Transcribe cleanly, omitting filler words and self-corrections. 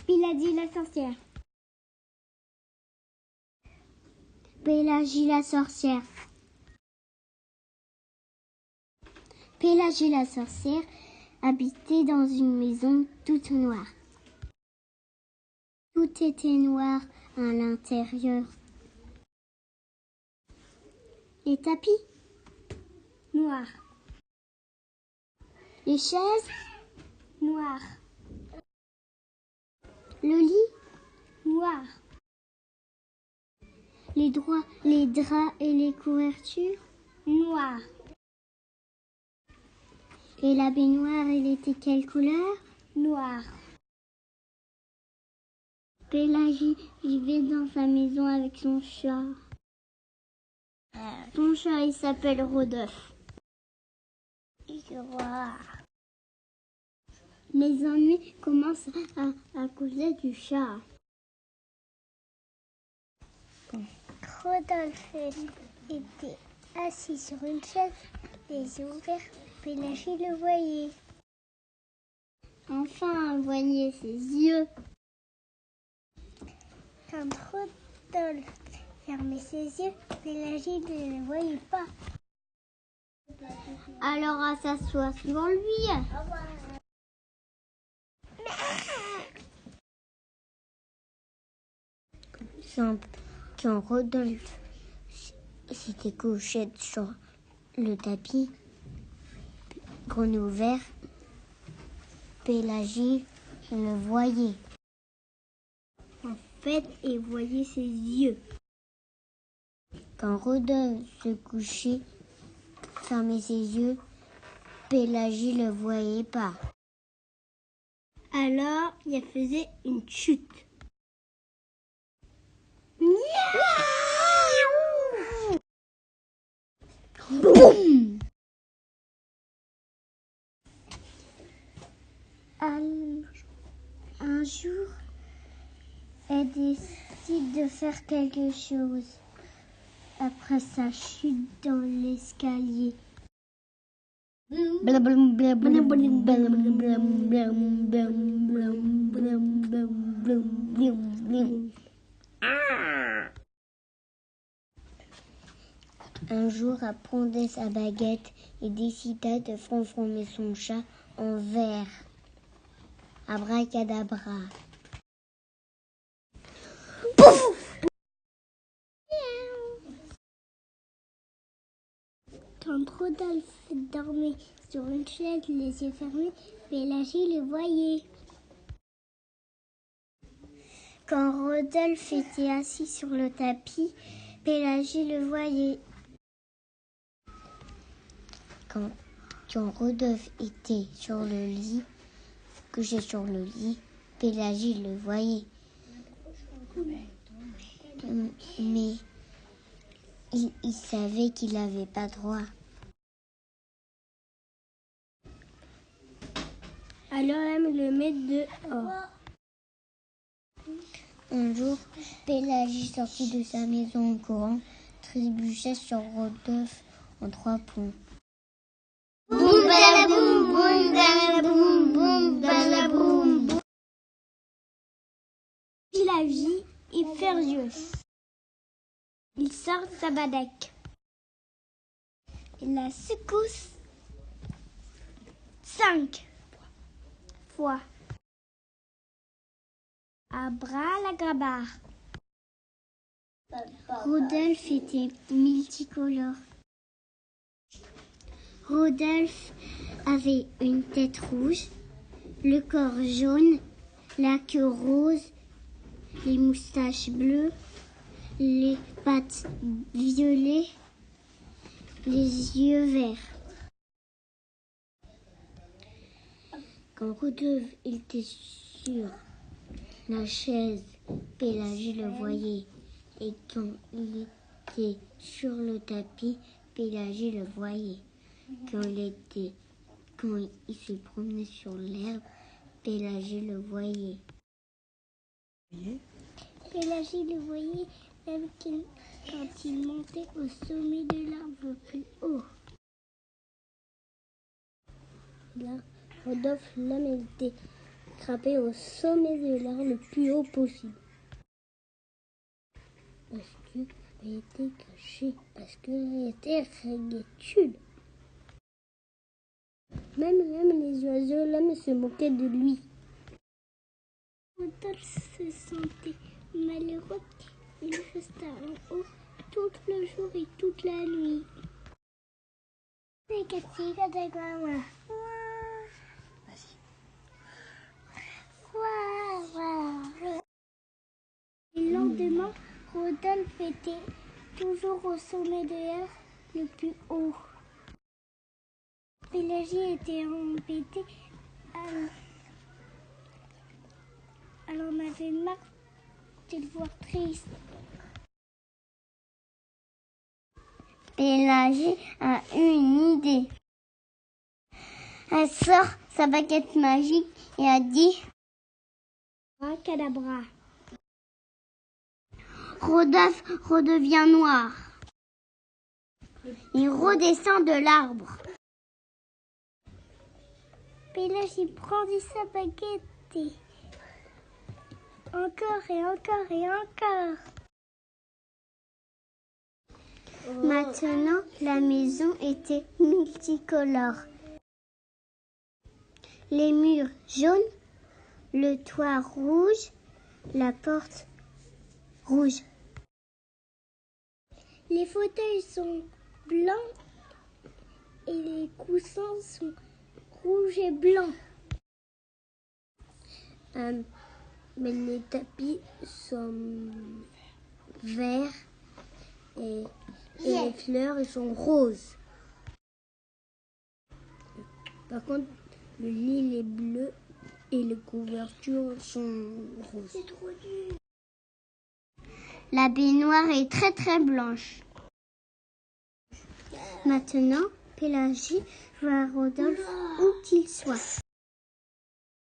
Pélagie la sorcière. Pélagie la sorcière. Pélagie la sorcière habitait dans une maison toute noire. Tout était noir à l'intérieur. Les tapis noirs. Les chaises noires. Le lit noir. Les draps et les couvertures noirs. Et la baignoire, elle était quelle couleur? Noire. Pélagie vivait dans sa maison avec son chat. Son chat, il s'appelle Rodolphe. Les ennuis commencent à causer du chat. Rodolphe était assis sur une chaise, les yeux ouverts. Pélagie le voyait. Enfin, elle voyait ses yeux. Quand Rodolphe fermait ses yeux, Pélagie ne le voyait pas. Alors elle s'assoit sur lui. Quand Rodolphe s'était couché sur le tapis, grand ouvert, Pélagie le voyait. En fait, elle voyait ses yeux. Quand Rodolphe se couchait, fermait ses yeux, Pélagie le voyait pas. Alors, il faisait une chute. Miaou! Boum! Un jour, elle décide de faire quelque chose. Après sa chute dans l'escalier. Un jour, elle prendait sa baguette et décida de transformer son chat en verre. Abracadabra. Pouf! Quand Rodolphe dormait sur une chaise, les yeux fermés, Pélagie le voyait. Quand Rodolphe était assis sur le tapis, Pélagie le voyait. Quand Rodolphe était sur le lit, couché sur le lit, Pélagie le voyait. Mais il savait qu'il n'avait pas droit. Alors elle le met dehors. Un jour, Pélagie sortit de sa maison en courant, trébucha sur Rodolphe en 3 ponts. Boum balaboum, boum balaboum, boum balaboum, boum. Pélagie est furieuse. Il sort sa badaque. Il la secousse 5 fois. Abracadabra. Rodolphe était multicolore. Rodolphe avait une tête rouge, le corps jaune, la queue rose, les moustaches bleues, les pattes violets, les yeux verts. Quand Rodolphe était sur la chaise, Pélagie le voyait. Et quand il était sur le tapis, Pélagie le voyait. Quand il se promenait sur l'herbe, Pélagie le voyait. Pélagie le voyait même quand il montait au sommet de l'arbre le plus haut. Là, Rodolphe, l'homme, était grimper au sommet de l'arbre le plus haut possible. Parce qu'elle était cachée, parce qu'elle était reggaetude. Même les oiseaux là se moquaient de lui. Rodolphe se sentait malheureux. Il resta en haut tout le jour et toute la nuit. Le lendemain, Rodolphe était toujours au sommet de l'arbre le plus haut. Pélagie était embêtée. Elle en avait marre de le voir triste. Pélagie a eu une idée. Elle sort sa baguette magique et a dit Abracadabra. Rodolphe redevient noir. Il redescend de l'arbre. Pélagie prendit sa baguette et encore et encore et encore. Maintenant, la maison était multicolore. Les murs jaunes, le toit rouge, la porte rouge. Les fauteuils sont blancs et les coussins sont rouges et blancs. Mais les tapis sont verts et les fleurs sont roses. Par contre, le lit est bleu et les couvertures sont roses. C'est trop dur. La baignoire est très très blanche. Maintenant, Pélagie voit Rodolphe où qu'il soit.